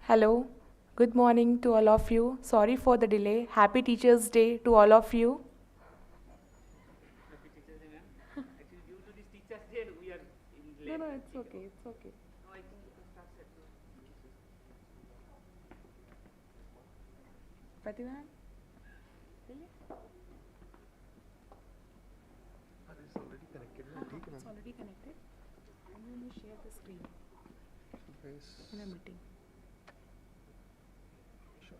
Hello, good morning to all of you. Sorry for the delay. Happy Teachers' Day to all of you. Happy Teachers Day, ma'am. Actually, due to this Teachers Day, we are in No, late. no, it's okay, it's okay. No, I think you can start set. Pratima? It's already connected. No, ठीक है It's ma'am. already connected. I'm going to share the screen in a meeting. Sure.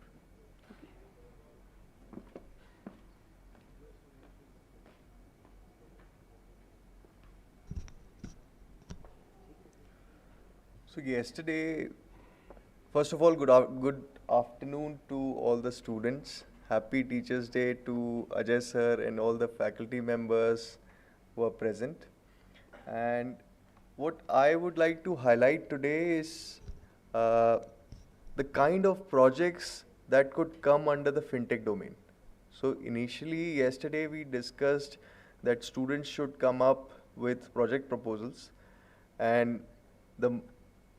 So yesterday, first of all, good afternoon to all the students. Happy Teachers' Day to Ajay sir and all the faculty members who are present. And what I would like to highlight today is uh, the kind of projects that could come under the fintech domain. So initially, yesterday we discussed that students should come up with project proposals, and the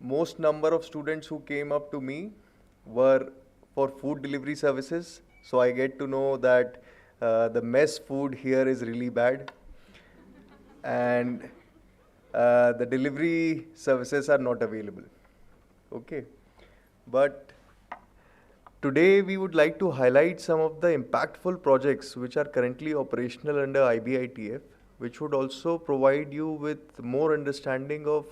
most number of students who came up to me were for food delivery services. So I get to know that the mess food here is really bad, and the delivery services are not available. Okay, but today we would like to highlight some of the impactful projects which are currently operational under IBITF, which would also provide you with more understanding of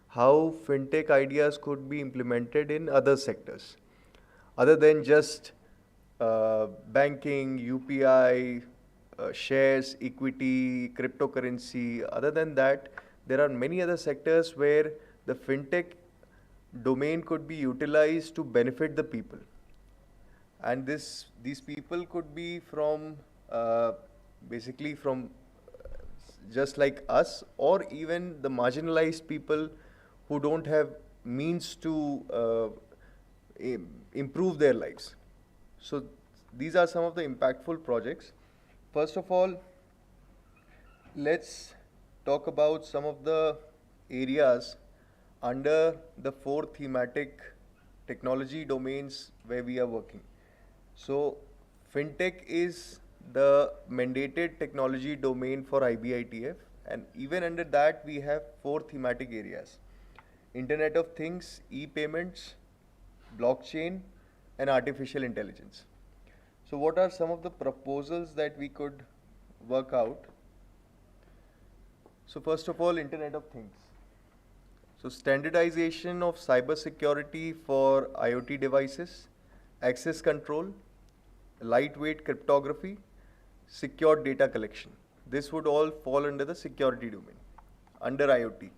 how fintech ideas could be implemented in other sectors, other than just banking, UPI, shares, equity, cryptocurrency. Other than that, there are many other sectors where the fintech domain could be utilized to benefit the people. And these people could be from uh, basically from just like us, or even the marginalized people who don't have means to improve their lives. So these are some of the impactful projects. First of all, let's talk about some of the areas under the four thematic technology domains where we are working. So, fintech is the mandated technology domain for IBITF, and even under that, we have four thematic areas: Internet of Things, e payments, blockchain, and artificial intelligence. So, what are some of the proposals that we could work out? So, first of all, Internet of Things. So, standardization of cybersecurity for IoT devices, access control, lightweight cryptography, secure data collection. This would all fall under the security domain, under IoT.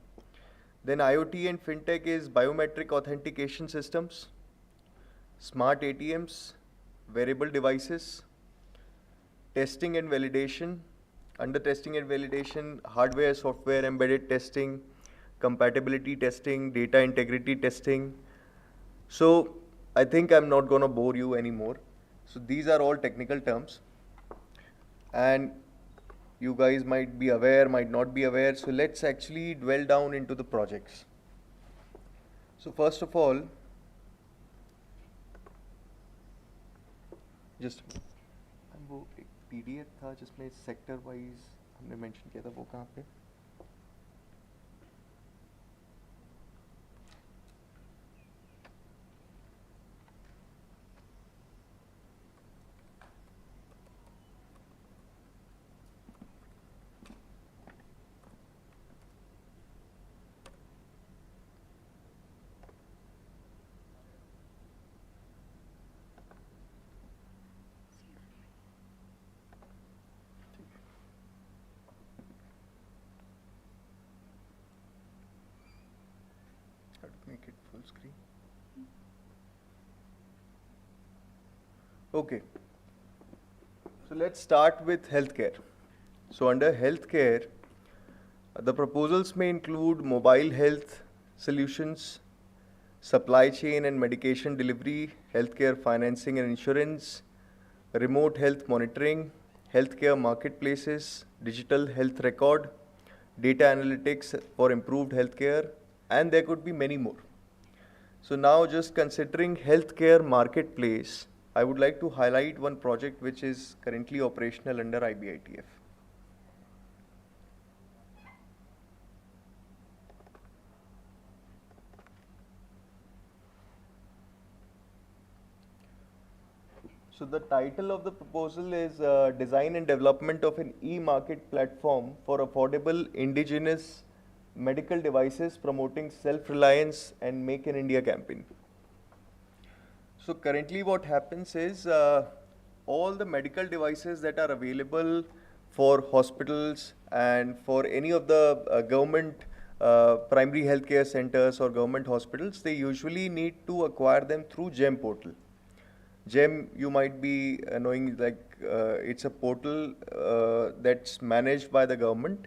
Then IoT and fintech is biometric authentication systems, smart ATMs, wearable devices, testing and validation. Under testing and validation, hardware, software, embedded testing, compatibility testing, data integrity testing. So I think I'm not going to bore you anymore. So these are all technical terms, and you guys might be aware, might not be aware. So let's actually dwell down into the projects. So first of all, just वो एक PDF था जिसमें sector wise हमने mention किया था, वो कहाँ पे? How to make it full screen? Okay. So let's start with healthcare. So under healthcare, the proposals may include mobile health solutions, supply chain and medication delivery, healthcare financing and insurance, remote health monitoring, healthcare marketplaces, digital health record, data analytics for improved healthcare, and there could be many more. So now just considering healthcare marketplace, I would like to highlight one project which is currently operational under IBITF. So the title of the proposal is Design and Development of an E-Market Platform for Affordable Indigenous Medical Devices Promoting Self-Reliance and Make in India campaign. So currently what happens is all the medical devices that are available for hospitals and for any of the government primary healthcare centers or government hospitals, they usually need to acquire them through GEM portal. GEM, you might be knowing, like it's a portal that's managed by the government,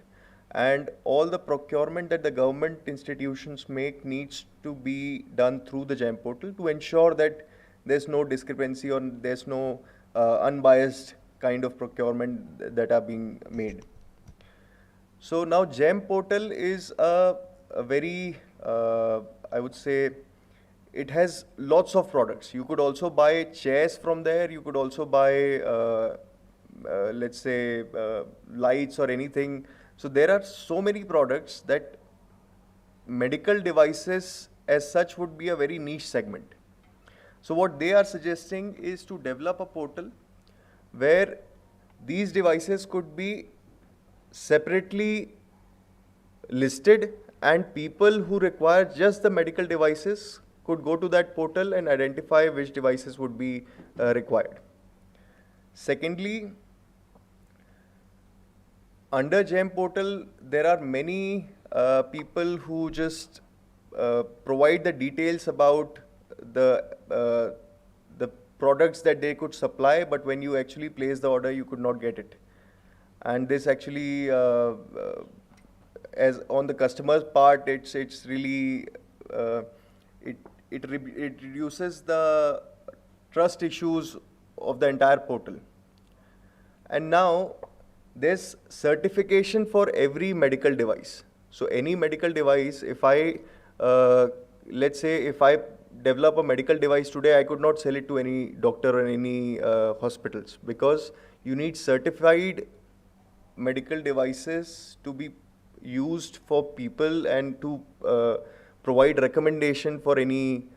and all the procurement that the government institutions make needs to be done through the GEM portal to ensure that there's no discrepancy or there's no unbiased kind of procurement that are being made. So now GEM portal is a very, I would say, it has lots of products. You could also buy chairs from there. You could also buy, let's say, lights or anything. So there are so many products that medical devices as such would be a very niche segment. So what they are suggesting is to develop a portal where these devices could be separately listed, and people who require just the medical devices could go to that portal and identify which devices would be required. Secondly, under GEM portal, there are many people who just provide the details about the products that they could supply, but when you actually place the order, you could not get it. And this actually, as on the customer's part, it's really it reduces the trust issues of the entire portal. And now there's certification for every medical device. So any medical device, if I, let's say if I develop a medical device today, I could not sell it to any doctor or any hospitals, because you need certified medical devices to be used for people and to provide recommendation for any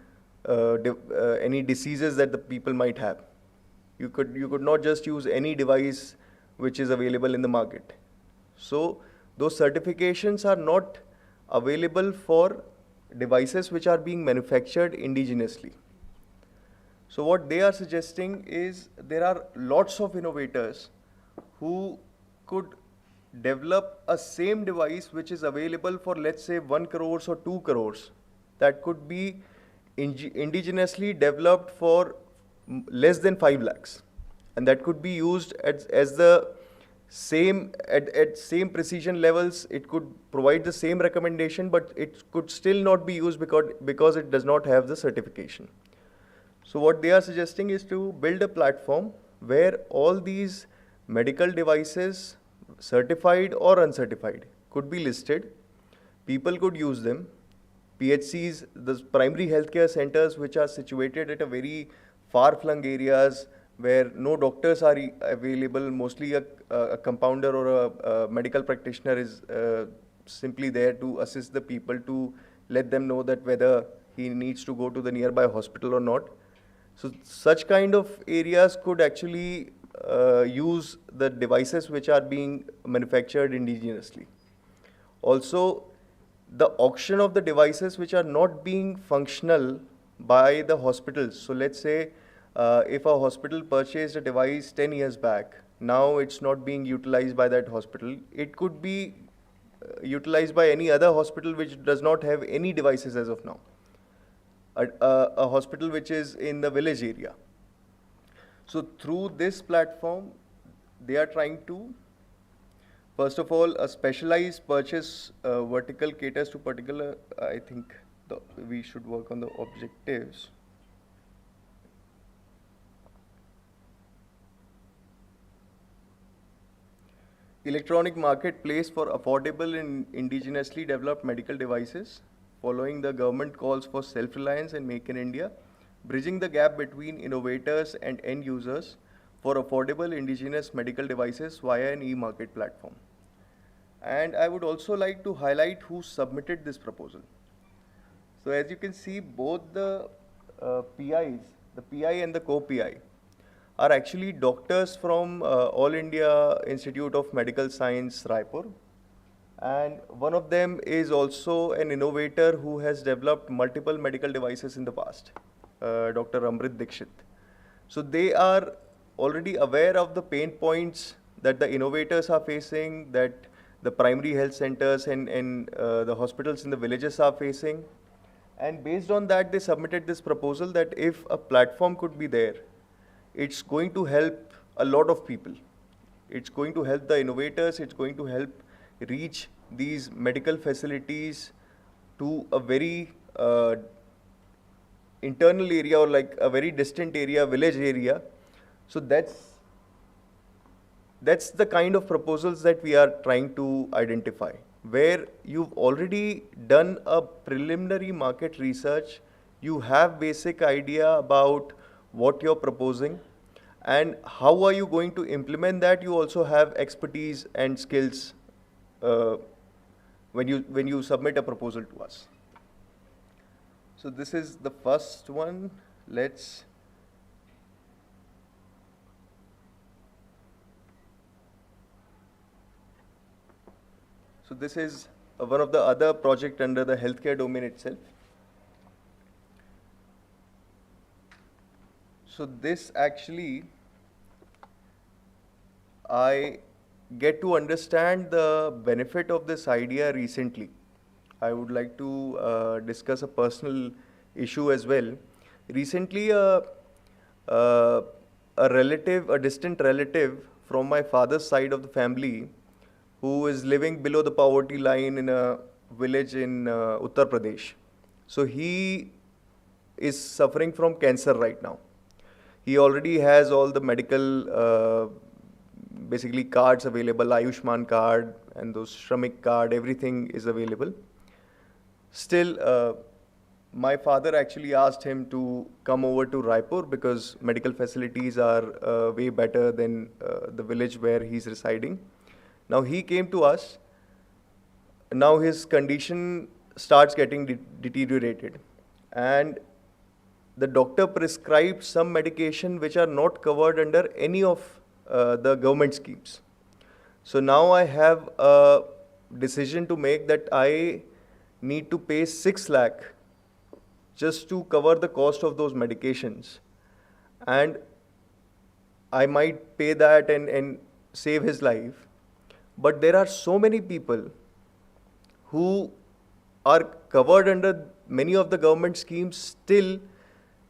diseases that the people might have. You could not just use any device which is available in the market. So those certifications are not available for devices which are being manufactured indigenously. So what they are suggesting is there are lots of innovators who could develop a same device which is available for, let's say, 1 crores or 2 crores, that could be indigenously developed for less than 5 lakhs, and that could be used as the same at same precision levels. It could provide the same recommendation, but it could still not be used because it does not have the certification. So what they are suggesting is to build a platform where all these medical devices, certified or uncertified, could be listed. People could use them. PHCs, the primary healthcare centers, which are situated at a very far-flung areas where no doctors are available, mostly a compounder or a medical practitioner is simply there to assist the people, to let them know that whether he needs to go to the nearby hospital or not. So such kind of areas could actually use the devices which are being manufactured indigenously. Also, the auction of the devices which are not being functional by the hospitals. So let's say if a hospital purchased a device 10 years back, now it's not being utilized by that hospital. It could be utilized by any other hospital which does not have any devices as of now. A hospital which is in the village area. So through this platform, they are trying to, first of all, a specialized purchase vertical caters to particular, I think we should work on the objectives. Electronic marketplace for affordable and indigenously developed medical devices following the government calls for self-reliance and Make in India, bridging the gap between innovators and end users for affordable indigenous medical devices via an e-market platform. And I would also like to highlight who submitted this proposal. So as you can see, both the PIs, the PI and the co-PI, are actually doctors from All India Institute of Medical Science, Raipur. And one of them is also an innovator who has developed multiple medical devices in the past, Dr. Amrit Dikshit. So they are already aware of the pain points that the innovators are facing, that the primary health centers and the hospitals in the villages are facing. And based on that, they submitted this proposal that if a platform could be there, it's going to help a lot of people. It's going to help the innovators, it's going to help reach these medical facilities to a very internal area or like a very distant area, village area. So that's the kind of proposals that we are trying to identify, where you've already done a preliminary market research, you have basic idea about what you're proposing, and how are you going to implement that. You also have expertise and skills when you submit a proposal to us. So this is the first one. So this is one of the other project under the healthcare domain itself. So this actually, I get to understand the benefit of this idea recently. I would like to discuss a personal issue as well. Recently, a distant relative from my father's side of the family, who is living below the poverty line in a village in Uttar Pradesh. So he is suffering from cancer right now. He already has all the medical basically cards available, Ayushman card and those Shramik card, everything is available. Still, my father actually asked him to come over to Raipur because medical facilities are way better than the village where he's residing. Now he came to us. Now his condition starts getting deteriorated, and the doctor prescribed some medication which are not covered under any of the government schemes. So now I have a decision to make that I need to pay 6 lakh just to cover the cost of those medications, and I might pay that and save his life. But there are so many people who are covered under many of the government schemes. Still,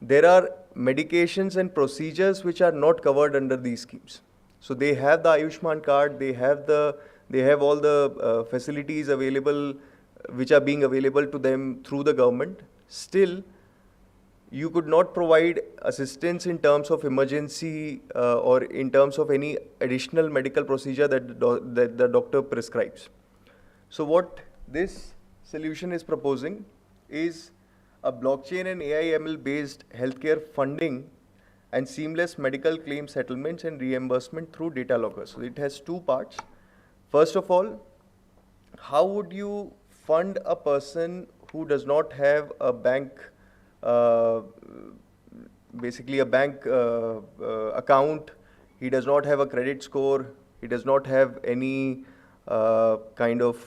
there are medications and procedures which are not covered under these schemes. So they have the Ayushman card, they have all the facilities available which are being available to them through the government. Still, you could not provide assistance in terms of emergency or in terms of any additional medical procedure that the doctor prescribes. So what this solution is proposing is a blockchain and AI/ML based healthcare funding and seamless medical claim settlements and reimbursement through data loggers. So it has two parts. First of all, how would you fund a person who does not have a bank basically a bank account, he does not have a credit score, he does not have any kind of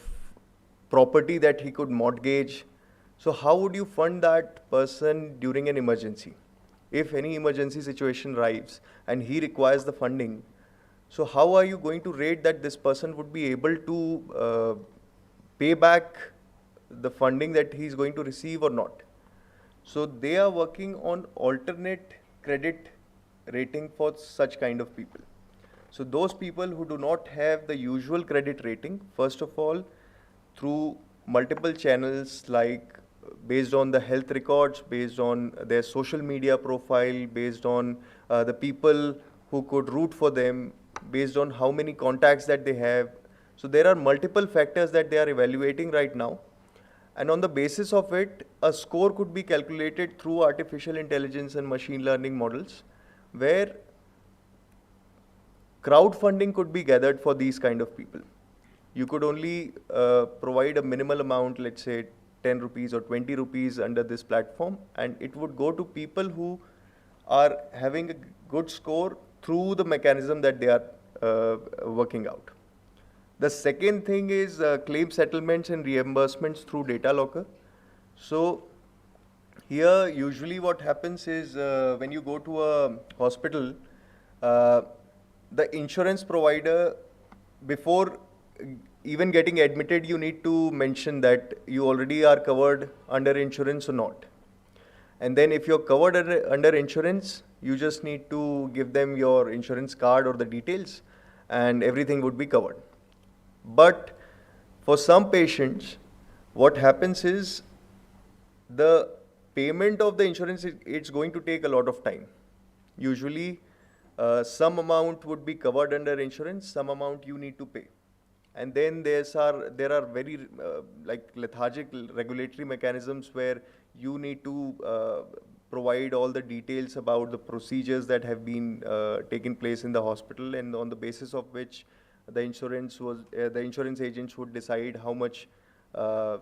property that he could mortgage. So how would you fund that person during an emergency? If any emergency situation arrives and he requires the funding, so how are you going to rate that this person would be able to pay back the funding that he is going to receive or not? So they are working on alternate credit rating for such kind of people. So those people who do not have the usual credit rating, first of all, through multiple channels, like based on the health records, based on their social media profile, based on the people who could root for them, based on how many contacts that they have. So there are multiple factors that they are evaluating right now. And on the basis of it, a score could be calculated through artificial intelligence and machine learning models, where crowdfunding could be gathered for these kind of people. You could only provide a minimal amount, let's say 10 rupees or 20 rupees under this platform, and it would go to people who are having a good score through the mechanism that they are working out. The second thing is claim settlements and reimbursements through data locker. So here usually what happens is when you go to a hospital, uh, the insurance provider, before even getting admitted, you need to mention that you already are covered under insurance or not. And then if you're covered under insurance, you just need to give them your insurance card or the details, and everything would be covered. But for some patients, what happens is the payment of the insurance, it's going to take a lot of time. Usually, some amount would be covered under insurance, some amount you need to pay. And then there are very like lethargic regulatory mechanisms where you need to provide all the details about the procedures that have been taken place in the hospital, and on the basis of which the insurance agents would decide how much uh, uh,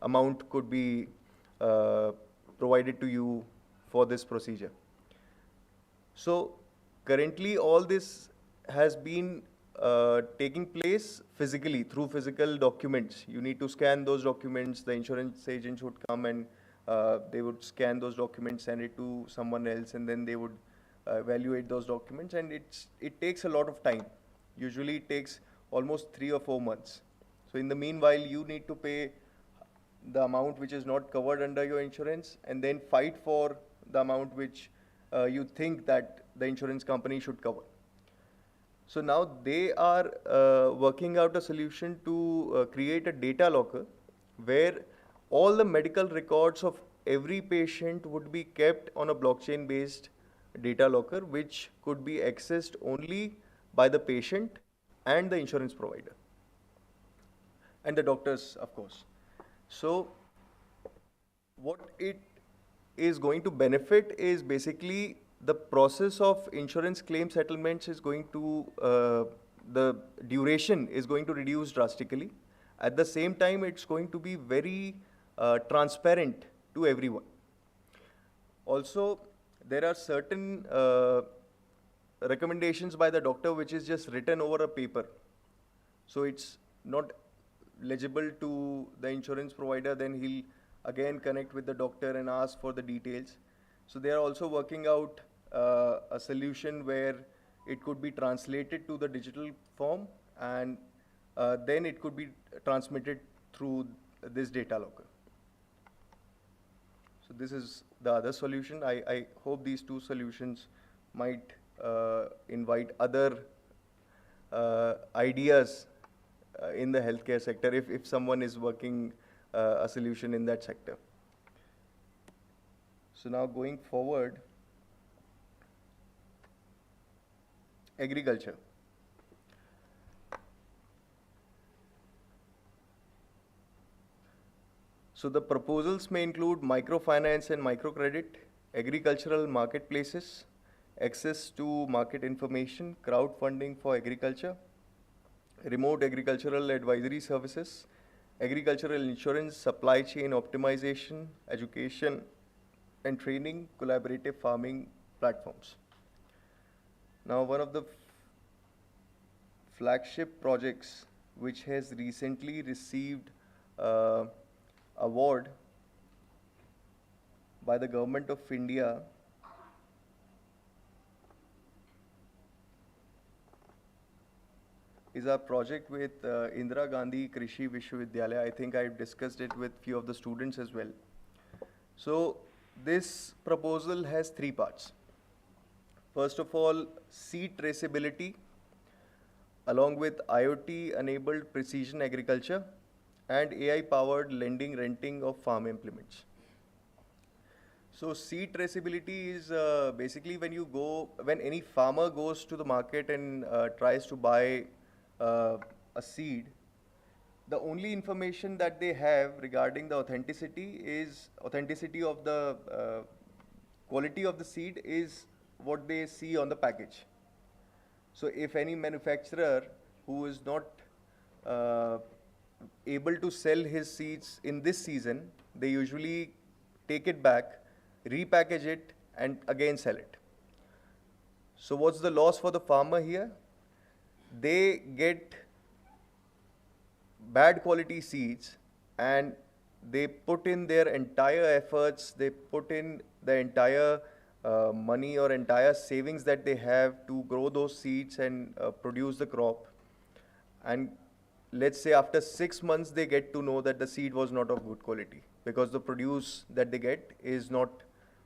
amount could be provided to you for this procedure. So currently all this has been taking place physically through physical documents. You need to scan those documents. The insurance agents would come and they would scan those documents, send it to someone else, and then they would evaluate those documents. And it takes a lot of time. Usually it takes almost 3 or 4 months. So in the meanwhile, you need to pay the amount which is not covered under your insurance, and then fight for the amount which you think that the insurance company should cover. So now they are working out a solution to create a data locker where all the medical records of every patient would be kept on a blockchain based data locker, which could be accessed only by the patient and the insurance provider and the doctors, of course. So what it is going to benefit is basically the process of insurance claim settlements is going to, the duration is going to reduce drastically. At the same time, it's going to be very transparent to everyone. Also, there are certain recommendations by the doctor which is just written over a paper. So it's not legible to the insurance provider, then he'll again connect with the doctor and ask for the details. So they are also working out a solution where it could be translated to the digital form, and then it could be transmitted through this data locker. So this is the other solution. I hope these two solutions might invite other ideas in the healthcare sector if someone is working a solution in that sector. So now going forward, agriculture. So the proposals may include microfinance and microcredit, agricultural marketplaces, access to market information, crowdfunding for agriculture, remote agricultural advisory services, agricultural insurance, supply chain optimization, education and training, collaborative farming platforms. Now, one of the flagship projects which has recently received award by the government of India is our project with Indira Gandhi Krishi Vishwavidyalaya. I think I've discussed it with few of the students as well. So this proposal has 3 parts. First of all, seed traceability along with IoT-enabled precision agriculture and AI-powered lending renting of farm implements. So seed traceability is basically when any farmer goes to the market and tries to buy a seed, the only information that they have regarding the authenticity of the quality of the seed is what they see on the package. So if any manufacturer who is not uh, able to sell his seeds in this season, they usually take it back, repackage it, and again sell it. So what's the loss for the farmer here? They get bad quality seeds and they put in their entire efforts, they put in the entire money or entire savings that they have to grow those seeds and produce the crop. And let's say after 6 months they get to know that the seed was not of good quality because the produce that they get is not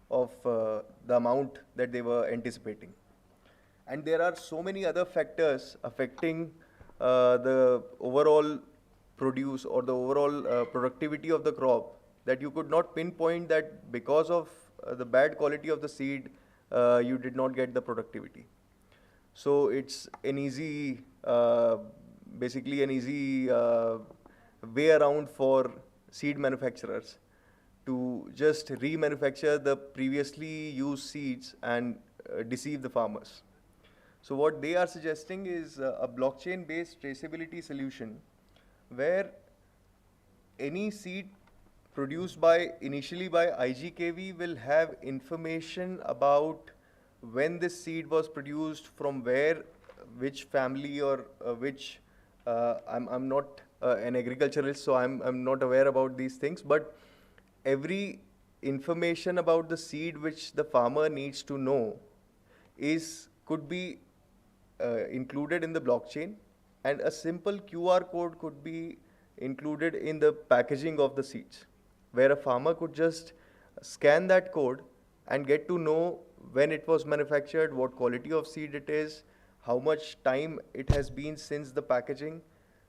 of the amount that they were anticipating. And there are so many other factors affecting the overall produce or the overall productivity of the crop that you could not pinpoint that because of the bad quality of the seed, you did not get the productivity. So it's an easy, basically an easy way around for seed manufacturers to just remanufacture the previously used seeds and deceive the farmers. So what they are suggesting is a blockchain-based traceability solution where any seed produced initially by IGKV will have information about when this seed was produced, from where, which family or which, I'm not an agriculturalist, so I'm not aware about these things, but every information about the seed which the farmer needs to know could be included in the blockchain, and a simple QR code could be included in the packaging of the seeds, where a farmer could just scan that code and get to know when it was manufactured, what quality of seed it is, how much time it has been since the packaging.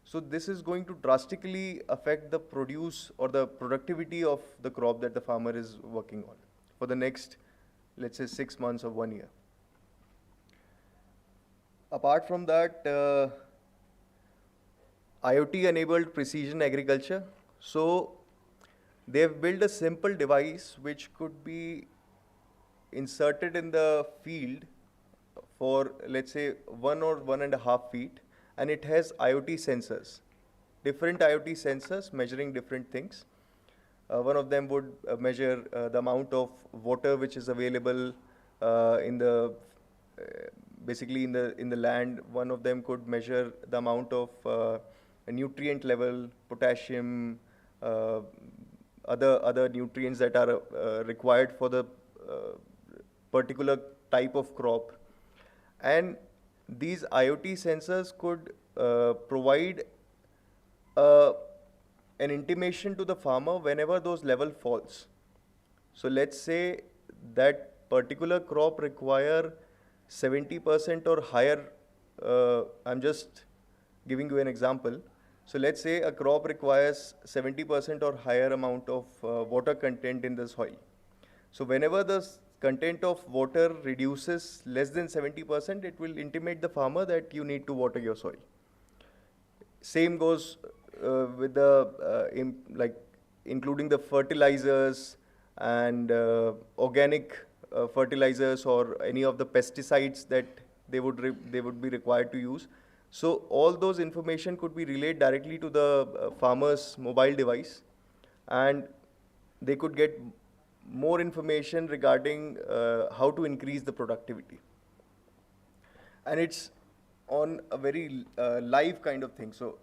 So this is going to drastically affect the produce or the productivity of the crop that the farmer is working on for the next, let's say, 6 months or 1 year. Apart from that, IoT-enabled precision agriculture. So they've built a simple device which could be inserted in the field for, let's say, 1 or 1.5 feet, and it has IoT sensors, different IoT sensors measuring different things. One of them would measure the amount of water which is available in the basically in the land. One of them could measure the amount of nutrient level, potassium, other nutrients that are required for the particular type of crop. And these IoT sensors could provide an intimation to the farmer whenever those level falls. So let's say that particular crop require 70% or higher. I'm just giving you an example. So let's say a crop requires 70% or higher amount of water content in the soil. So whenever the content of water reduces less than 70%, it will intimate the farmer that you need to water your soil. Same goes with the including the fertilizers and organic fertilizers or any of the pesticides that they would be required to use. So all those information could be relayed directly to the farmer's mobile device, and they could get more information regarding how to increase the productivity. And it's on a very live kind of thing. So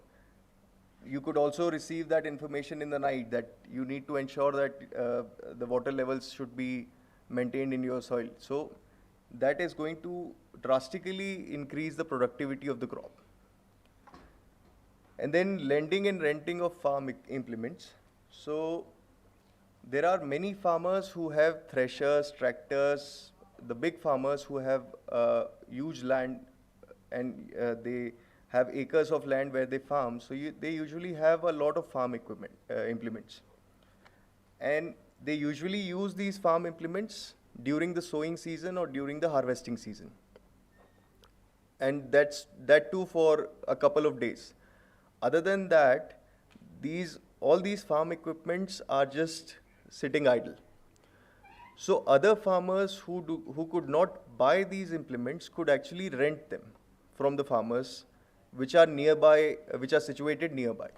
you could also receive that information in the night that you need to ensure that the water levels should be maintained in your soil. So that is going to drastically increase the productivity of the crop. And then lending and renting of farm implements. So there are many farmers who have threshers, tractors, the big farmers who have huge land, and they have acres of land where they farm. So they usually have a lot of farm equipment, implements. And they usually use these farm implements during the sowing season or during the harvesting season. And that too for a couple of days. Other than that, all these farm equipments are just sitting idle. So other farmers who could not buy these implements could actually rent them from the farmers which are nearby, which are situated nearby.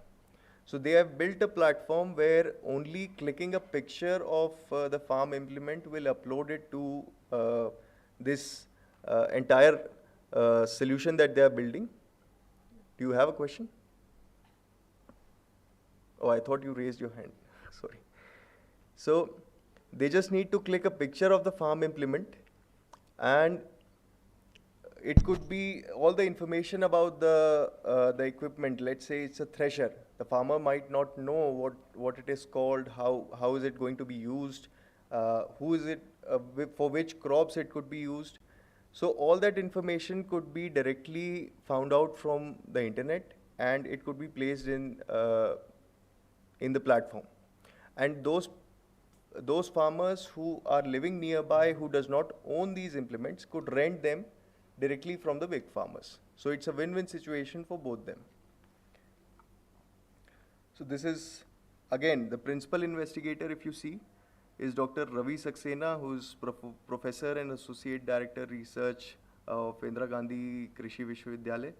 So they have built a platform where only clicking a picture of the farm implement will upload it to this entire solution that they are building. Do you have a question? Oh, I thought you raised your hand. Sorry. So they just need to click a picture of the farm implement, and it could be all the information about the equipment. Let's say it's a thresher. The farmer might not know what it is called, how is it going to be used, who is it, for which crops it could be used. So all that information could be directly found out from the internet, and it could be placed in the platform. And those farmers who are living nearby who does not own these implements could rent them directly from the big farmers. So it's a win-win situation for both them. So this is, again, the principal investigator, if you see, is Dr. Ravi Saxena, who's professor and associate director research of Indira Gandhi Krishi Vishwavidyalaya.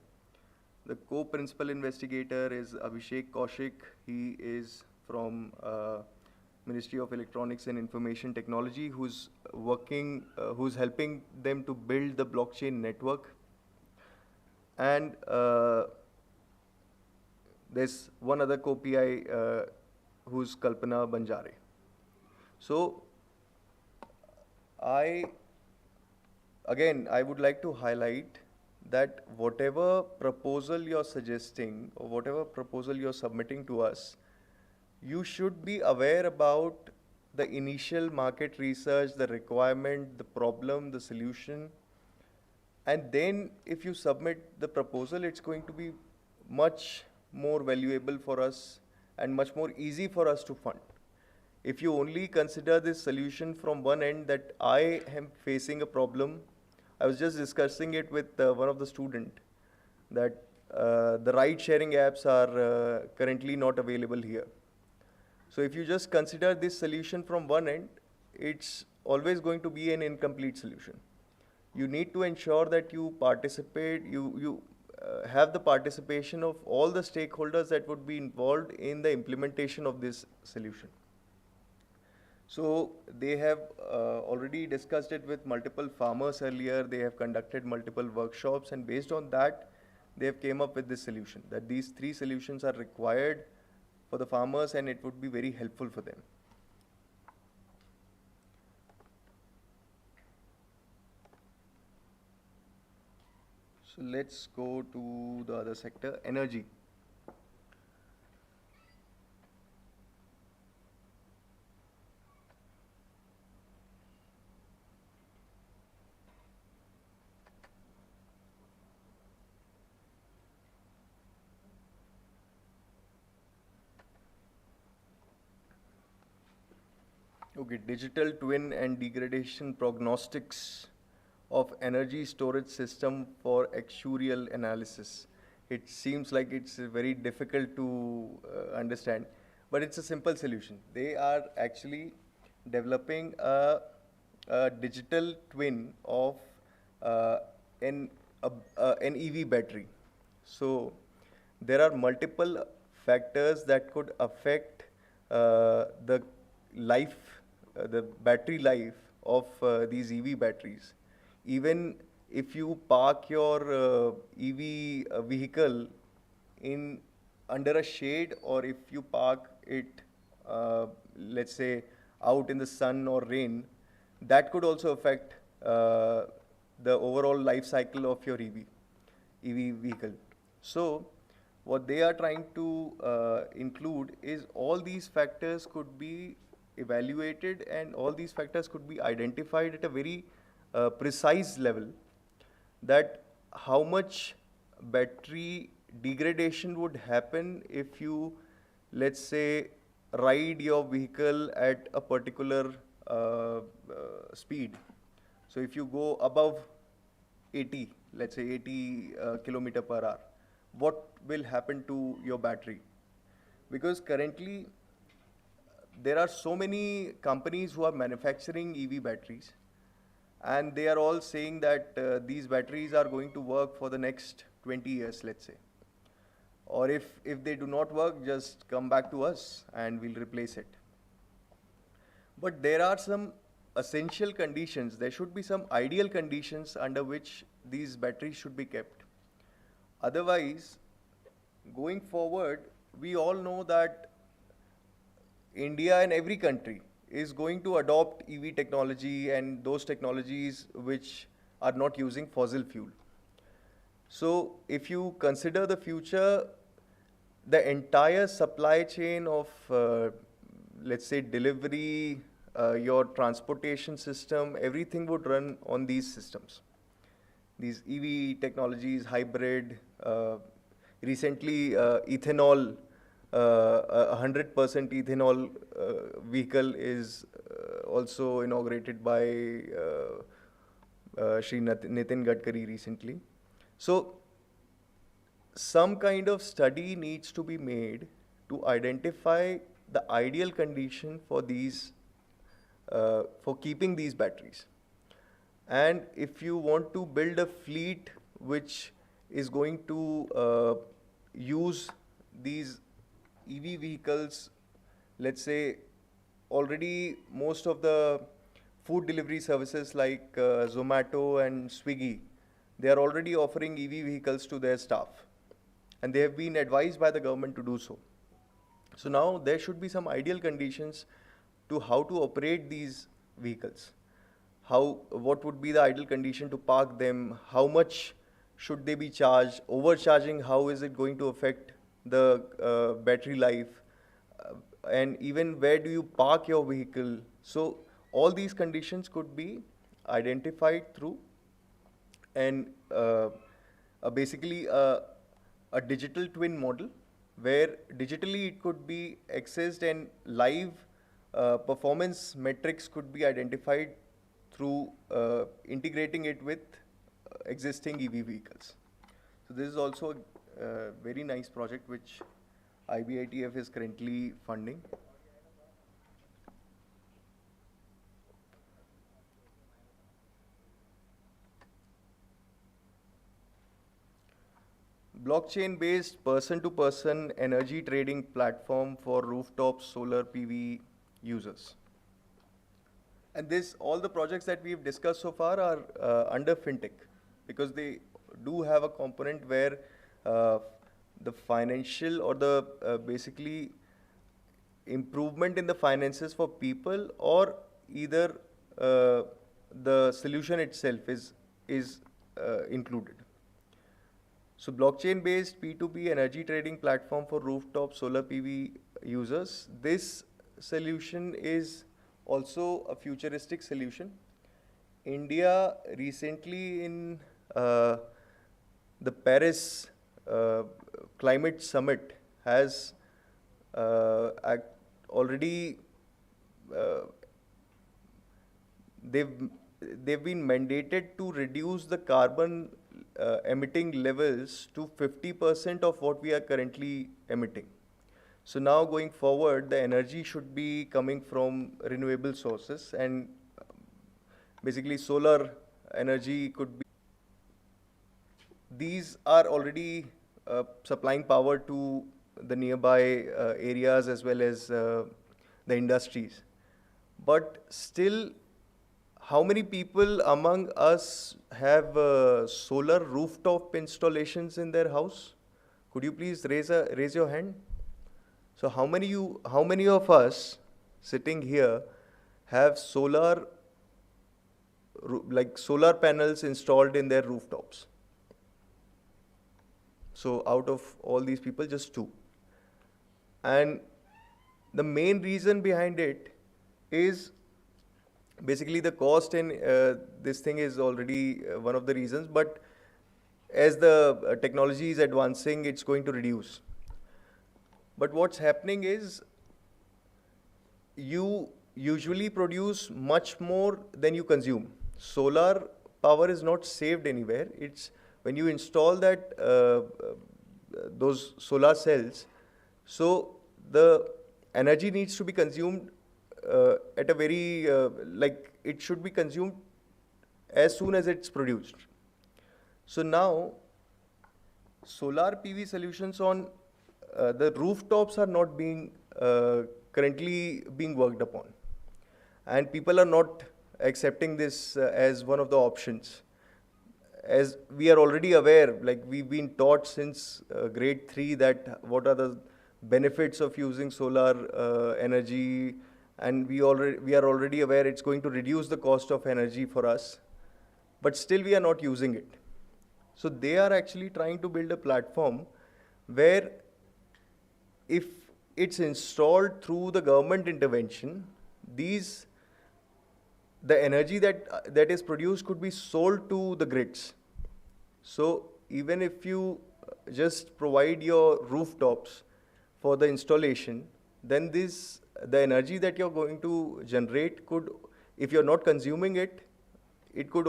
The co-principal investigator is Abhishek Kaushik. He is from Ministry of Electronics and Information Technology, who's helping them to build the blockchain network. And there's one other co-PI who's Kalpana Banjare. So I would like to highlight that whatever proposal you're suggesting or whatever proposal you're submitting to us, you should be aware about the initial market research, the requirement, the problem, the solution. And then if you submit the proposal, it's going to be much more valuable for us and much more easy for us to fund. If you only consider this solution from one end, that I am facing a problem, I was just discussing it with one of the students, that the ride sharing apps are currently not available here. So if you just consider this solution from one end, it's always going to be an incomplete solution. You need to ensure that you participate, you have the participation of all the stakeholders that would be involved in the implementation of this solution. So they have already discussed it with multiple farmers earlier. They have conducted multiple workshops, and based on that, they have came up with this solution, that these three solutions are required for the farmers and it would be very helpful for them. So let's go to the other sector, energy. Okay, digital twin and degradation prognostics of energy storage system for actuarial analysis. It seems like it's very difficult to understand, but it's a simple solution. They are actually developing a digital twin of an EV battery. So there are multiple factors that could affect the battery life of these EV batteries. Even if you park your EV vehicle in under a shade, or if you park it, let's say, out in the sun or rain, that could also affect the overall life cycle of your EV vehicle. So what they are trying to include is all these factors could be evaluated and all these factors could be identified at a very precise level, that how much battery degradation would happen if you, let's say, ride your vehicle at a particular speed. So if you go above 80, let's say 80 kilometer per hour, what will happen to your battery? because currently there are so many companies who are manufacturing EV batteries, and they are all saying that these batteries are going to work for the next 20 years, let's say. Or if they do not work, just come back to us and we'll replace it. But there are some essential conditions. There should be some ideal conditions under which these batteries should be kept. Otherwise, going forward, we all know that India and every country is going to adopt EV technology and those technologies which are not using fossil fuel. So if you consider the future, the entire supply chain of, let's say, delivery, your transportation system, everything would run on these systems. These EV technologies, hybrid, recently ethanol, 100% ethanol vehicle is also inaugurated by Shri Nitin Gadkari recently. So some kind of study needs to be made to identify the ideal condition for these, for keeping these batteries. And if you want to build a fleet which is going to use these EV vehicles, let's say already most of the food delivery services like Zomato and Swiggy, they are already offering EV vehicles to their staff, and they have been advised by the government to do so. So now there should be some ideal conditions to how to operate these vehicles. What would be the ideal condition to park them? How much should they be charged? Overcharging, how is it going to affect the battery life? And even where do you park your vehicle? So all these conditions could be identified through and basically a digital twin model, where digitally it could be accessed and live performance metrics could be identified through integrating it with existing EV vehicles. So this is also a very nice project which IBITF is currently funding. Blockchain-based person-to-person energy trading platform for rooftop solar PV users. And all the projects that we've discussed so far are under FinTech, because they do have a component where the financial or the basically improvement in the finances for people, or either the solution itself is included. So blockchain-based P2P energy trading platform for rooftop solar PV users. This solution is also a futuristic solution. India recently in the Paris climate summit has already they've been mandated to reduce the carbon emitting levels to 50% of what we are currently emitting. So now going forward, the energy should be coming from renewable sources, and basically solar energy could be. These are already supplying power to the nearby areas as well as the industries. But still, how many people among us have solar rooftop installations in their house? Could you please raise your hand? So how many of us sitting here have solar panels installed in their rooftops? So out of all these people, just 2. And the main reason behind it is basically the cost, and this thing is already one of the reasons, but as the technology is advancing, it's going to reduce. But what's happening is you usually produce much more than you consume. Solar power is not saved anywhere. It's when you install that those solar cells, so the energy needs to be consumed at a very, like it should be consumed as soon as it's produced. So now, solar PV solutions on the rooftops are not being currently being worked upon, and people are not accepting this as one of the options. As we are already aware, like we've been taught since grade 3 that what are the benefits of using solar energy, and we are already aware it's going to reduce the cost of energy for us, but still we are not using it. So they are actually trying to build a platform where if it's installed through the government intervention, these the energy that is produced could be sold to the grids. So even if you just provide your rooftops for the installation, then the energy that you're going to generate could, if you're not consuming it, it could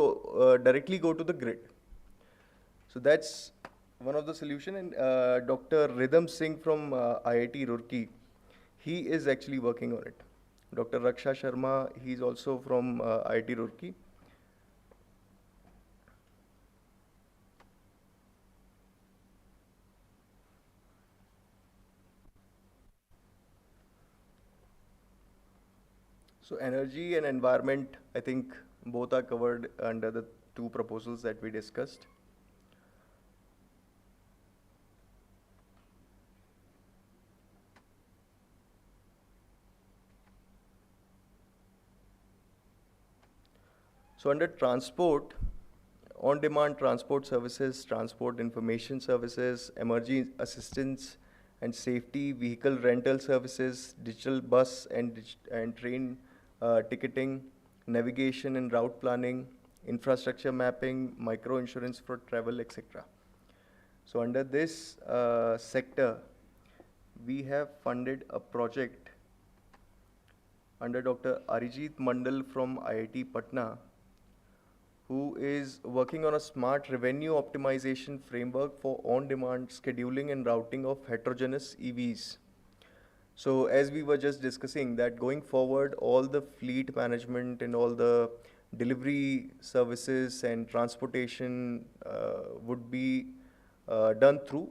directly go to the grid. So that's one of the solution. And Dr. Rhythm Singh from IIT Roorkee, he is actually working on it. Dr. Raksha Sharma, he's also from IIT Roorkee. So energy and environment, I think both are covered under the two proposals that we discussed. So under transport, on-demand transport services, transport information services, emergency assistance and safety, vehicle rental services, digital bus and train ticketing, navigation and route planning, infrastructure mapping, micro insurance for travel, etc. So under this sector, we have funded a project under Dr. Arijit Mandal from IIT Patna, who is working on a smart revenue optimization framework for on-demand scheduling and routing of heterogeneous EVs. So as we were just discussing that going forward, all the fleet management and all the delivery services and transportation would be done through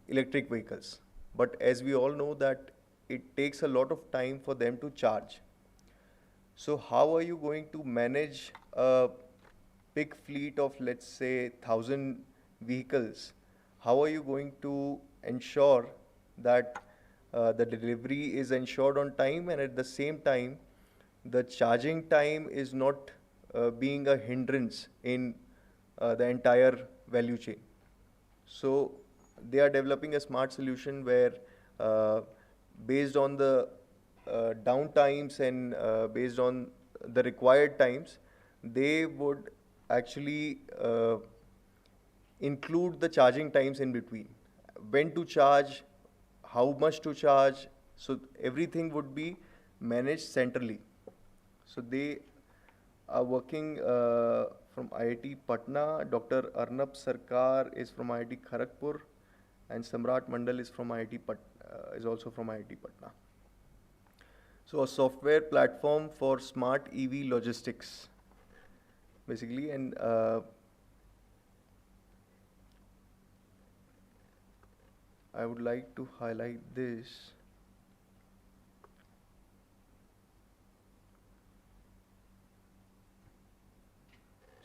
electric vehicles. But as we all know that it takes a lot of time for them to charge. So how are you going to manage a big fleet of, let's say, 1,000 vehicles? How are you going to ensure that the delivery is ensured on time, and at the same time, the charging time is not being a hindrance in the entire value chain? So they are developing a smart solution where based on the downtimes and based on the required times, they would actually include the charging times in between. When to charge, how much to charge, so everything would be managed centrally. So they are working from IIT Patna. Dr. Arnab Sarkar is from IIT Kharagpur, and Samrat Mandal is from is also from IIT Patna. So a software platform for smart EV logistics, basically, and I would like to highlight this.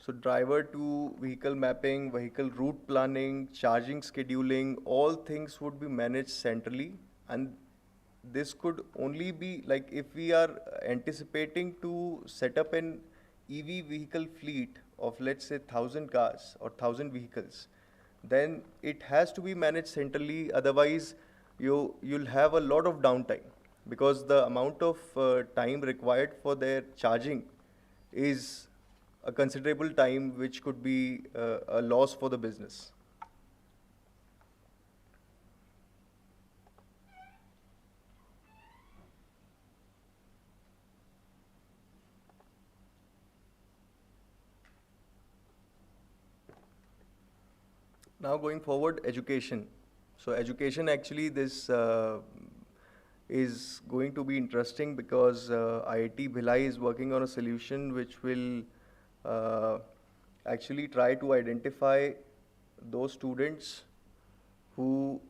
So driver to vehicle mapping, vehicle route planning, charging scheduling, all things would be managed centrally, and this could only be like if we are anticipating to set up an EV vehicle fleet of, let's say, 1,000 cars or 1,000 vehicles, then it has to be managed centrally. Otherwise, you'll have a lot of downtime, because the amount of time required for their charging is a considerable time, which could be a loss for the business. Now going forward, education. So education, actually, this is going to be interesting because IIT Bhilai is working on a solution which will uh, actually try to identify those students who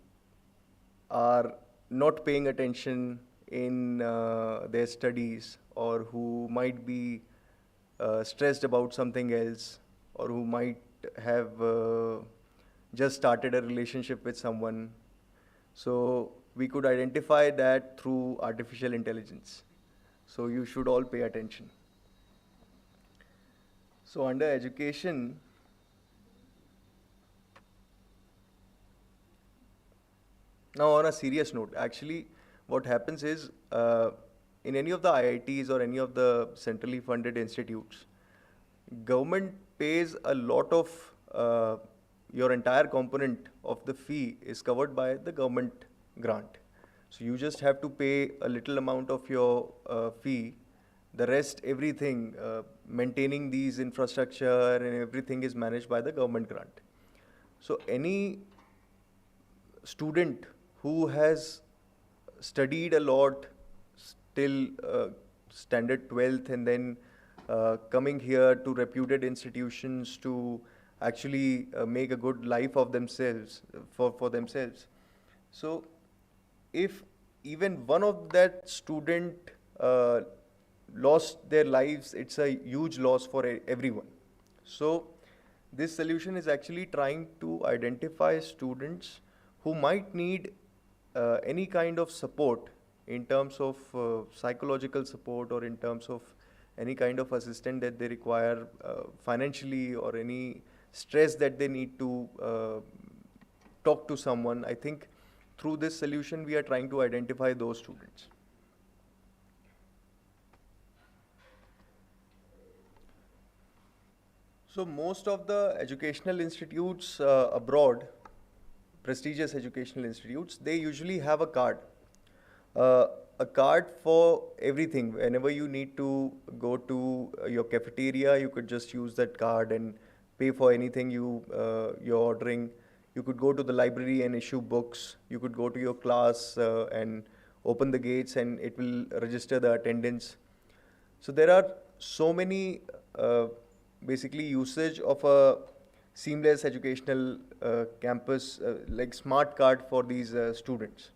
are not paying attention in their studies, or who might be stressed about something else, or who might have just started a relationship with someone. So we could identify that through artificial intelligence. So you should all pay attention. So under education, now on a serious note, actually what happens is in any of the IITs or any of the centrally funded institutes, government pays a lot of your entire component of the fee is covered by the government grant. So you just have to pay a little amount of your fee. The rest, everything, maintaining these infrastructure and everything is managed by the government grant. So any student who has studied a lot till standard 12th, and then coming here to reputed institutions to actually make a good life of themselves, for themselves. So if even one of that student lost their lives, it's a huge loss for everyone. So this solution is actually trying to identify students who might need any kind of support in terms of psychological support, or in terms of any kind of assistance that they require financially, or any stress that they need to talk to someone. I think through this solution we are trying to identify those students. So most of the educational institutes abroad, prestigious educational institutes, they usually have a card. A card for everything. Whenever you need to go to your cafeteria, you could just use that card and pay for anything you're ordering. You could go to the library and issue books. You could go to your class and open the gates, and it will register the attendance. So there are so many basically usage of a seamless educational campus, like smart card for these students.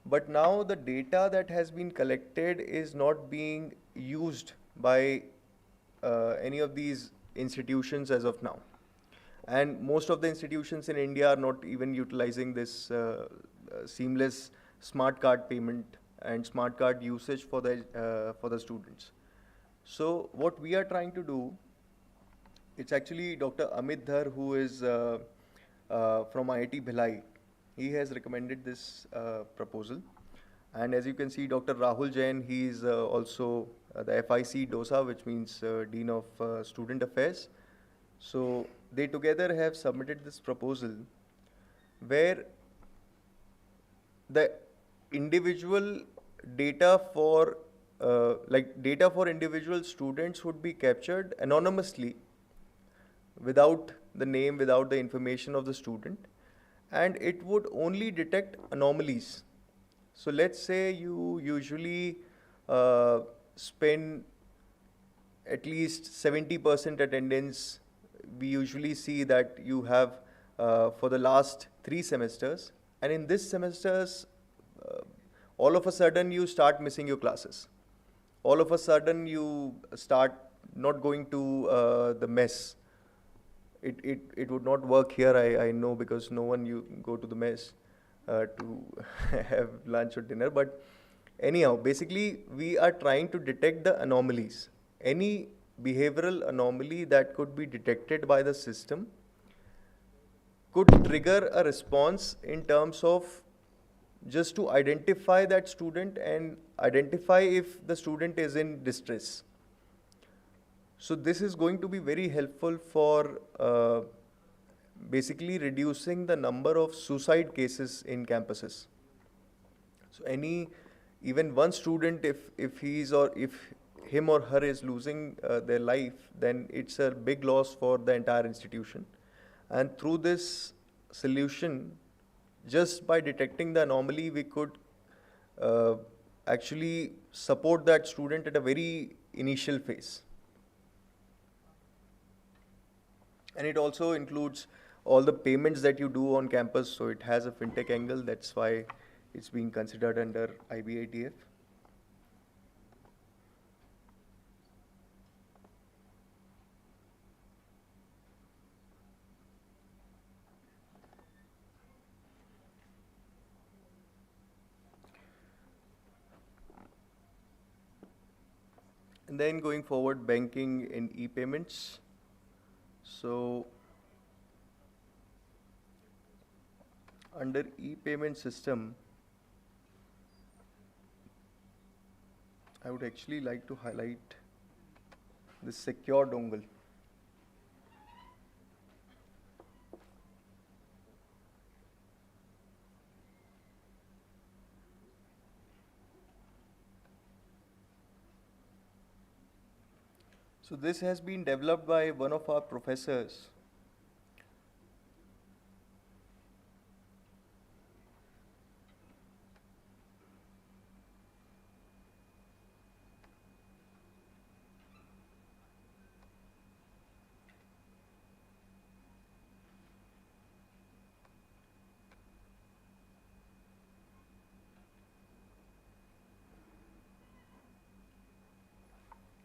But now the data that has been collected is not being used by any of these institutions as of now. And most of the institutions in India are not even utilizing this seamless smart card payment and smart card usage for the students. So what we are trying to do, it's actually Dr. Amit Dhar, who is from IIT Bhilai. He has recommended this proposal. And as you can see, Dr. Rahul Jain, he is also the FIC DOSA, which means Dean of Student Affairs. So they together have submitted this proposal where the individual data for data for individual students would be captured anonymously, without the name, without the information of the student, and it would only detect anomalies. So let's say you usually spend at least 70% attendance. We usually see that you have for the last 3 semesters, and in this semesters, all of a sudden you start missing your classes. All of a sudden you start not going to the mess. It would not work here, I know, because no one you go to the mess to have lunch or dinner. But anyhow, basically we are trying to detect the anomalies. Any behavioral anomaly that could be detected by the system could trigger a response in terms of just to identify that student and identify if the student is in distress. So this is going to be very helpful for basically reducing the number of suicide cases in campuses. So even one student, if him or her is losing their life, then it's a big loss for the entire institution. And through this solution, just by detecting the anomaly, we could uh, actually support that student at a very initial phase. And it also includes all the payments that you do on campus, so it has a fintech angle. That's why it's being considered under IBITF. And then going forward, banking and e-payments. So under e-payment system, I would actually like to highlight the secure dongle. So this has been developed by one of our professors.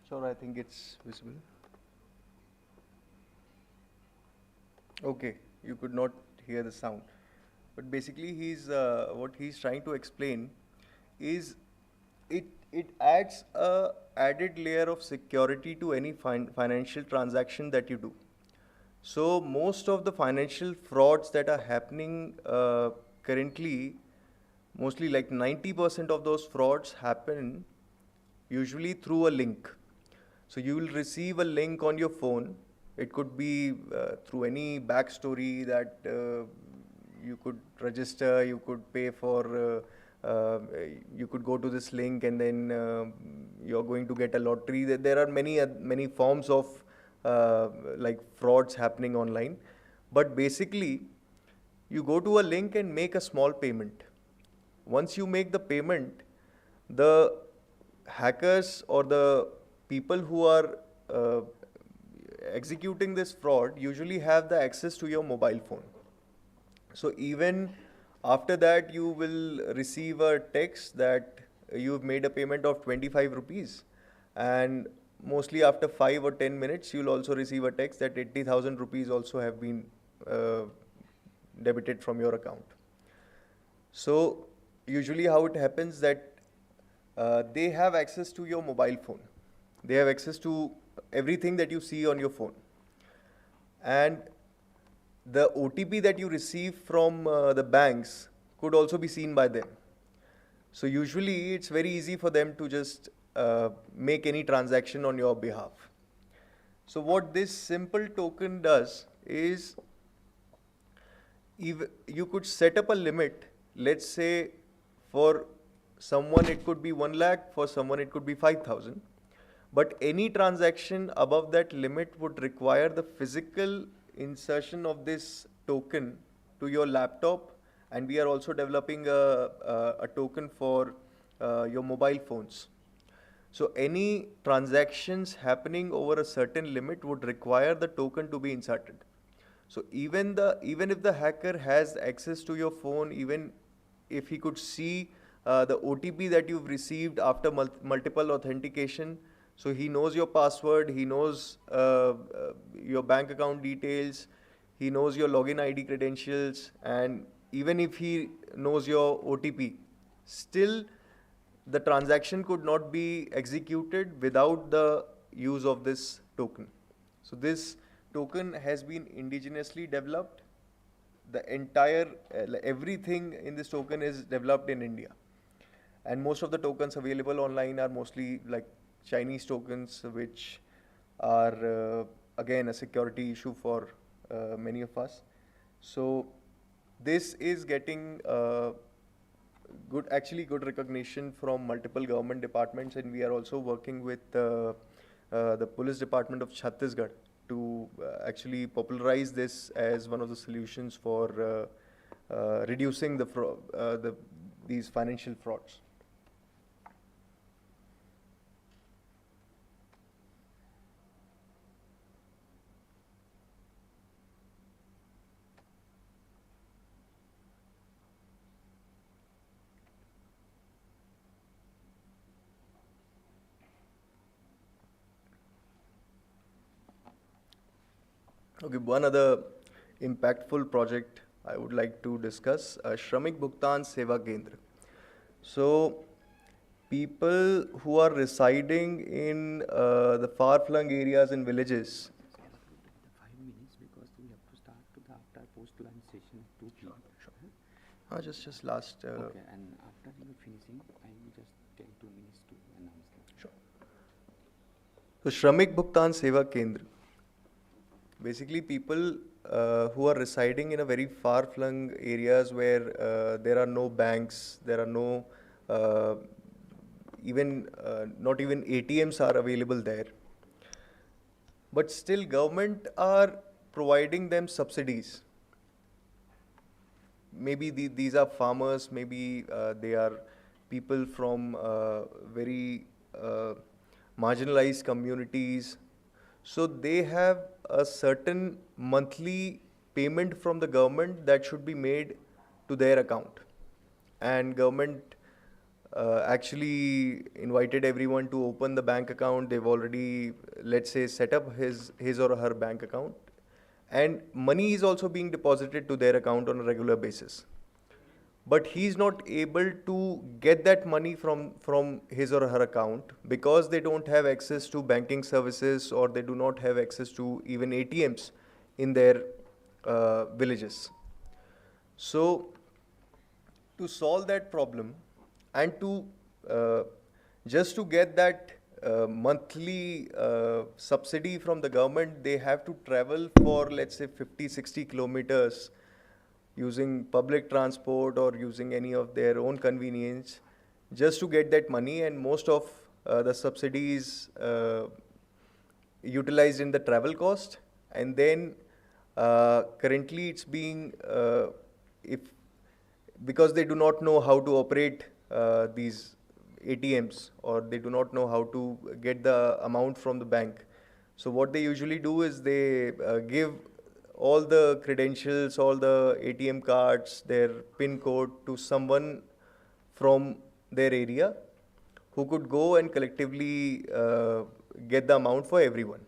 Sure, I think it's visible. Okay, you could not hear the sound. But basically, what he's trying to explain is it adds a added layer of security to any financial transaction that you do. So most of the financial frauds that are happening currently, mostly like 90% of those frauds happen usually through a link. So you will receive a link on your phone. It could be through any backstory that you could register, you could pay for, you could go to this link and then you're going to get a lottery. There are many forms of like frauds happening online. But basically, you go to a link and make a small payment. Once you make the payment, the hackers or the people who are executing this fraud usually have the access to your mobile phone. So even after that, you will receive a text that you've made a payment of 25 rupees, and mostly after 5 or 10 minutes, you'll also receive a text that 80,000 rupees also have been debited from your account. So usually how it happens that they have access to your mobile phone. They have access to everything that you see on your phone. And the OTP that you receive from the banks could also be seen by them. So usually it's very easy for them to just make any transaction on your behalf. So what this simple token does is you could set up a limit. Let's say for someone it could be 1 lakh, for someone it could be 5,000. But any transaction above that limit would require the physical insertion of this token to your laptop, and we are also developing a token for your mobile phones. So any transactions happening over a certain limit would require the token to be inserted. So even if the hacker has access to your phone, even if he could see the OTP that you've received after multiple authentication, so he knows your password, he knows your bank account details, he knows your login ID credentials, and even if he knows your OTP, still the transaction could not be executed without the use of this token. So this token has been indigenously developed. The entire, everything in this token is developed in India. And most of the tokens available online are mostly like Chinese tokens, which are again a security issue for many of us. So this is getting good recognition from multiple government departments, and we are also working with the police department of Chhattisgarh to actually popularize this as one of the solutions for reducing these financial frauds. Okay, one other impactful project I would like to discuss, Shramik Bhugtan Seva Kendra. So, people who are residing in the far-flung areas and villages. 5 minutes because we have to start to the after post lunch session at 2 p.m. Just last. Okay, and after you finishing, I will just take 2 minutes to announce that. Sure. So, Shramik Bhugtan Seva Kendra. Basically, people who are residing in a very far-flung areas where there are no banks, there are no not even ATMs are available there. But still, government are providing them subsidies. Maybe these are farmers, maybe they are people from very marginalized communities. So they have a certain monthly payment from the government that should be made to their account. And government actually invited everyone to open the bank account. They've already, let's say, set up his or her bank account, and money is also being deposited to their account on a regular basis. But he's not able to get that money from his or her account because they don't have access to banking services, or they do not have access to even ATMs in their villages. So, to solve that problem and to just to get that monthly subsidy from the government, they have to travel for, let's say, 50-60 kilometers using public transport or using any of their own convenience just to get that money. And most of the subsidies utilized in the travel cost. And then currently it's being if because they do not know how to operate these ATMs, or they do not know how to get the amount from the bank. So what they usually do is they give all the credentials, all the ATM cards, their PIN code to someone from their area who could go and collectively get the amount for everyone.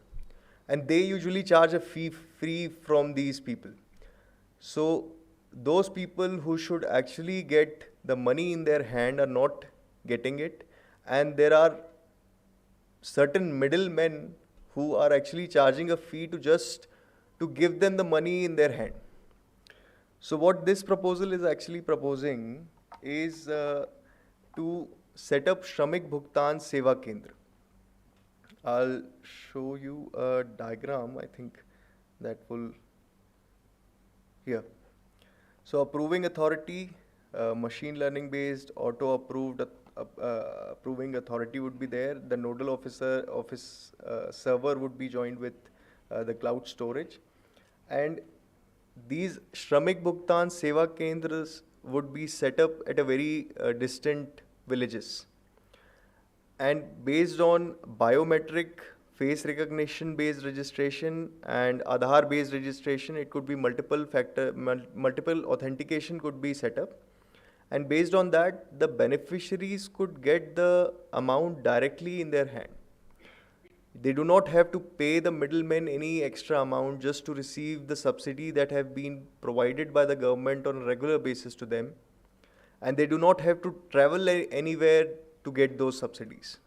And they usually charge a fee free from these people. So those people who should actually get the money in their hand are not getting it, and there are certain middlemen who are actually charging a fee to just to give them the money in their hand. So what this proposal is actually proposing is to set up Shramik Bhugtan Seva Kendra. I'll show you a diagram, I think that will here. So approving authority, machine learning based, auto approved approving authority would be there. The nodal office server would be joined with the cloud storage. And these Shramik Bhugtan Seva Kendras would be set up at a very distant villages. And based on biometric, face recognition based registration and Aadhaar based registration, it could be multiple authentication could be set up. And based on that, the beneficiaries could get the amount directly in their hand. They do not have to pay the middlemen any extra amount just to receive the subsidy that have been provided by the government on a regular basis to them. And they do not have to travel anywhere to get those subsidies.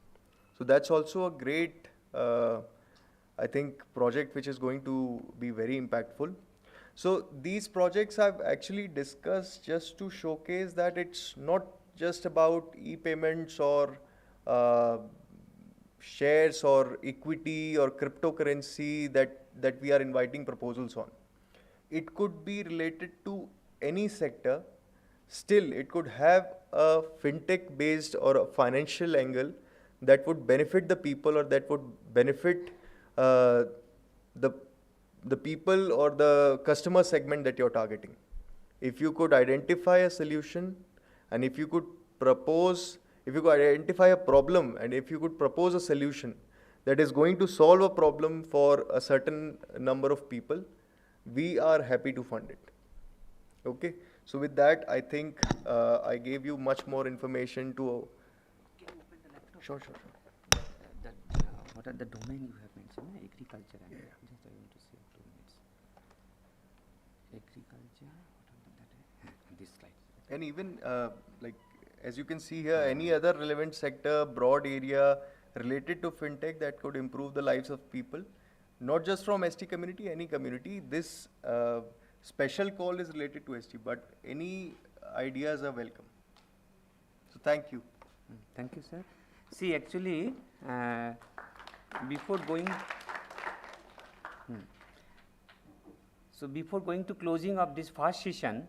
So that's also a great, I think, project which is going to be very impactful. So these projects I've actually discussed just to showcase that it's not just about e-payments or shares or equity or cryptocurrency that we are inviting proposals on. It could be related to any sector. Still, it could have a fintech based or a financial angle that would benefit the people, or that would benefit the people or the customer segment that you're targeting. If you could identify a solution, and if you could identify a problem, and if you could propose a solution that is going to solve a problem for a certain number of people, we are happy to fund it. Okay. So with that, I think I gave you much more information to. Can you open the laptop? Sure. What are the domain you have mentioned? Agriculture and just I want to see 2 minutes. Agriculture, what are that? This slide. And even like as you can see here, any other relevant sector, broad area related to fintech that could improve the lives of people, not just from ST community, any community. This special call is related to ST, but any ideas are welcome. So thank you. Thank you, sir. See, actually, before going, before going to closing of this first session,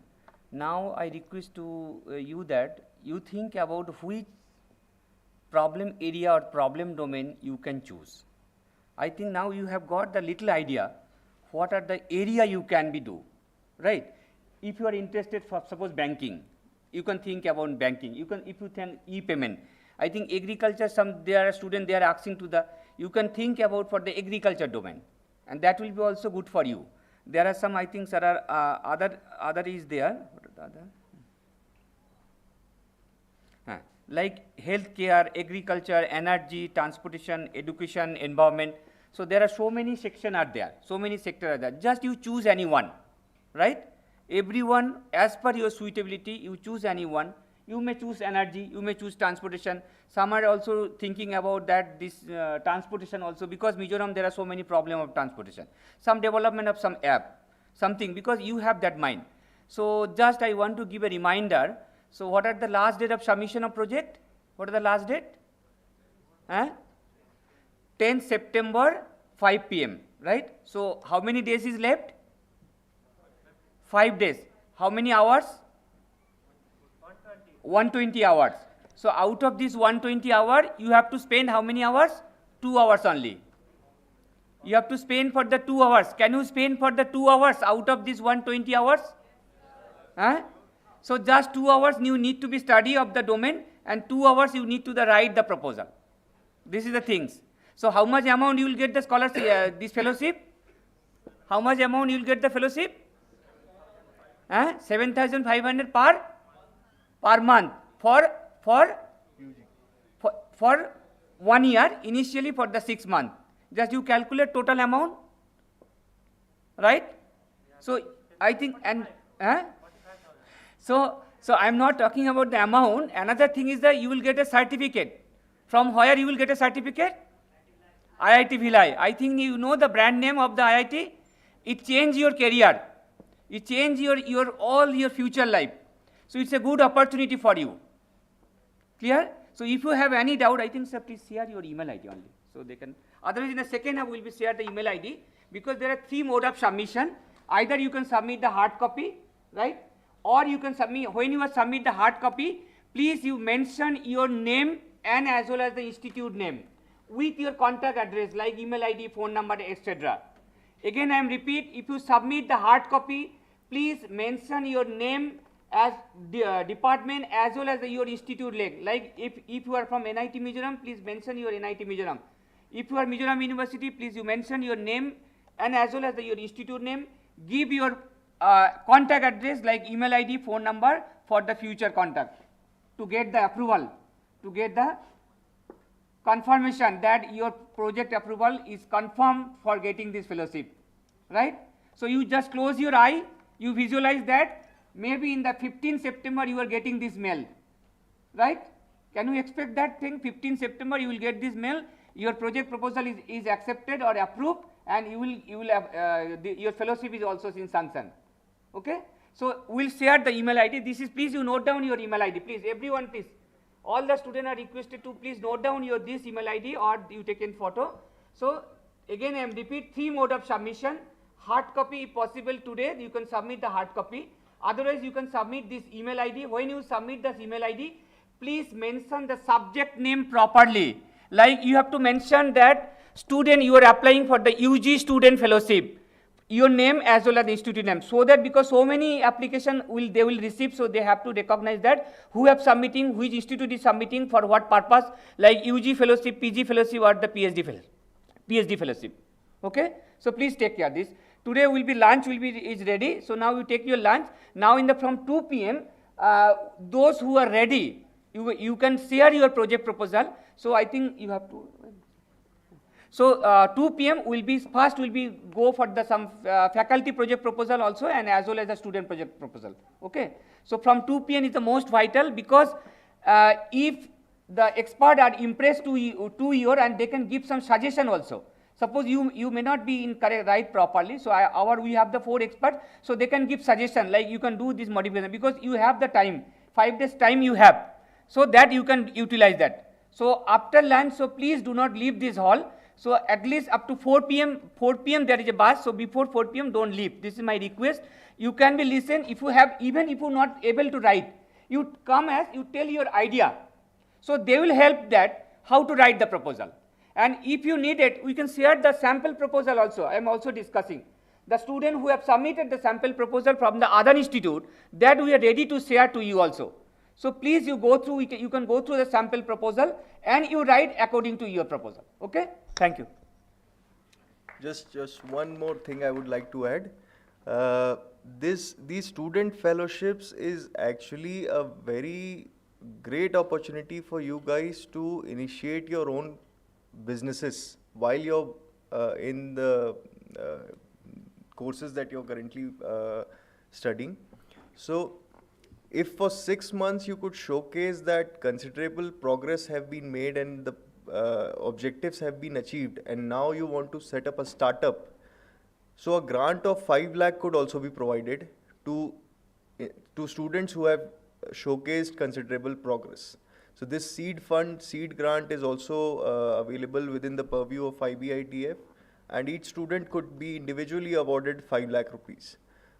now I request to you that you think about which problem area or problem domain you can choose. I think now you have got the little idea what are the area you can be do, right? If you are interested for suppose banking, you can think about banking. You can, if you think e-payment, I think agriculture, there are students, they are asking to the, you can think about for the agriculture domain, and that will be also good for you. There are some, I think, there are other is there. What are the other? Like healthcare, agriculture, energy, transportation, education, environment. So there are so many sections are there, so many sectors are there. Just you choose any one, right? Everyone, as per your suitability, you choose any one. You may choose energy, you may choose transportation. Some are also thinking about that this transportation also, because Mizoram there are so many problems of transportation. Some development of some app, something, because you have that mind. So just I want to give a reminder. So what are the last date of submission of project? What are the last date? 10th September, 5 p.m., right? So how many days is left? 5 days. How many hours? 120 hours. So out of this 120 hours, you have to spend how many hours? 2 hours only. You have to spend for the 2 hours. Can you spend for the 2 hours out of this 120 hours? So just 2 hours you need to be study of the domain, and 2 hours you need to write the proposal. This is the things. So how much amount you will get the scholarship, this fellowship? How much amount you will get the fellowship? 7,500 per month for 1 year, initially for the 6 months. Just you calculate total amount, right? So I think, and so I am not talking about the amount. Another thing is that you will get a certificate. From where you will get a certificate? IIT Bhilai. I think you know the brand name of the IIT. It changed your career. It changed your all your future life. So it's a good opportunity for you. Clear? So if you have any doubt, I think, sir, please share your email ID only. So they can, otherwise in the second half we will be share the email ID, because there are 3 modes of submission. Either you can submit the hard copy, right? Or you can submit, when you submit the hard copy, please you mention your name and as well as the institute name with your contact address like email ID, phone number, etc. Again I am repeat, if you submit the hard copy, please mention your name as the department as well as your institute link. Like if you are from NIT Mizoram, please mention your NIT Mizoram. If you are Mizoram University, please you mention your name and as well as your institute name. Give your contact address like email ID, phone number for the future contact to get the approval, to get the confirmation that your project approval is confirmed for getting this fellowship, right? So you just close your eye, you visualize that maybe in the 15th September you are getting this mail, right? Can you expect that thing? 15th September you will get this mail, your project proposal is accepted or approved, and you will have your fellowship is also in sanction. Okay? So we'll share the email ID. This is, please you note down your email ID, please. Everyone, please. All the students are requested to please note down your this email ID or you taken photo. So again I am repeat 3 mode of submission. Hard copy if possible today you can submit the hard copy. Otherwise you can submit this email ID. When you submit this email ID, please mention the subject name properly. Like you have to mention that student you are applying for the UG student fellowship, your name as well as the institute name, so that because so many application they will receive, so they have to recognize that who have submitting, which institute is submitting for what purpose, like UG fellowship, PG fellowship or the PhD fellowship. Okay? So please take care of this. Today will be lunch is ready. So now you take your lunch. Now in the from 2 p.m. Those who are ready, you can share your project proposal. So I think you have to. So 2 p.m. will be go for the some faculty project proposal also, and as well as the student project proposal. Okay. So from 2 p.m. is the most vital, because if the expert are impressed to you and they can give some suggestion also. Suppose you may not be in correct right properly, so we have the 4 experts, so they can give suggestion like you can do this modification, because you have the time, 5 days time you have, so that you can utilize that. So after lunch, so please do not leave this hall. So at least up to 4 p.m. there is a bus, so before 4 p.m. don't leave. This is my request. You can be listen, if you have, even if you not able to write, you come as you tell your idea. So they will help that how to write the proposal. And if you need it, we can share the sample proposal also. I am also discussing. The student who have submitted the sample proposal from the other institute, that we are ready to share to you also. So please you go through, you can go through the sample proposal and you write according to your proposal. Okay? Thank you. Just one more thing I would like to add. These student fellowships is actually a very great opportunity for you guys to initiate your own businesses while you're in the courses that you're currently studying. So if for 6 months you could showcase that considerable progress have been made and the objectives have been achieved, and now you want to set up a startup, so a grant of 5 lakh could also be provided to students who have showcased considerable progress. So this seed grant is also available within the purview of IBITF, and each student could be individually awarded 5 lakh rupees.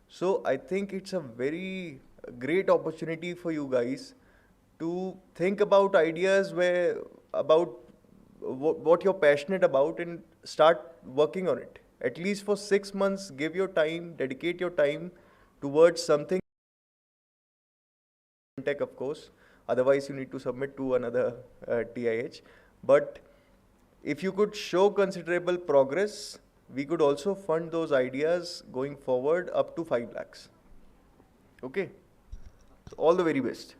So I think it's a very great opportunity for you guys to think about ideas about what you're passionate about and start working on it. At least for 6 months, give your time, dedicate your time towards something. FINTECH, of course. Otherwise, you need to submit to another TIH. But if you could show considerable progress, we could also fund those ideas going forward up to 5 lakhs. Okay? So all the very best.